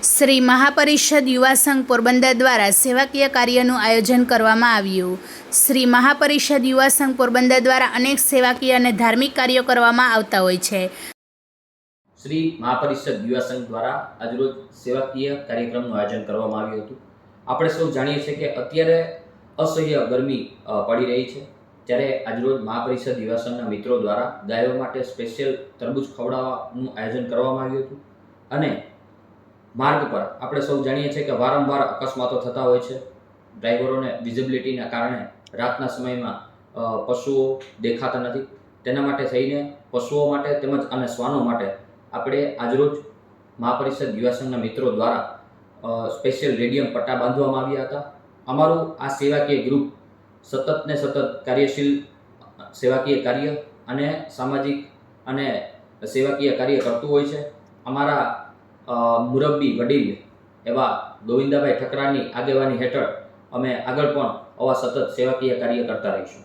શ્રી મહાપરિષદ યુવા સંઘ પોરબંદર દ્વારા સેવાકીય કાર્યનું આયોજન કરવામાં આવ્યું. શ્રી મહાપરિષદ યુવા સંઘ પોરબંદર દ્વારા અનેક સેવાકીય અને ધાર્મિક કાર્યો કરવામાં આવતા હોય છે. શ્રી મહાપરિષદ યુવા સંઘ દ્વારા આજરોજ સેવાકીય કાર્યક્રમનું આયોજન કરવામાં આવ્યું હતું. આપણે સૌ જાણીએ છીએ કે અત્યારે અસહ્ય ગરમી પડી રહી છે, ત્યારે આજરોજ મહાપરિષદ યુવા સંઘના મિત્રો દ્વારા ગાયો માટે સ્પેશિયલ તરબૂચ ખવડાવવાનું આયોજન કરવામાં આવ્યું હતું. અને માર્ગ પર આપણે સૌ જાણીએ છીએ કે વારંવાર અકસ્માતો થતા હોય છે. ડ્રાઈવરોને વિઝિબિલિટીના કારણે રાતના સમયમાં પશુઓ દેખાતા નથી. તેના માટે થઈને પશુઓ માટે તેમજ અને શ્વાનો માટે આપણે આજરોજ મહાપરિષદ યુવા સંઘના મિત્રો દ્વારા સ્પેશિયલ રેડિયમ પટ્ટા બાંધવામાં આવ્યા હતા. અમારું આ સેવાકીય ગ્રુપ સતત ને સતત કાર્યશીલ સેવાકીય કાર્ય અને સામાજિક અને સેવાકીય કાર્ય કરતું હોય છે. અમારા મુરબ્બી વડીલ એવા ગોવિંદાભાઈ ઠકરારની આગેવાની હેઠળ અમે આગળ પણ આવા સતત સેવાકીય કાર્ય કરતા રહીશું.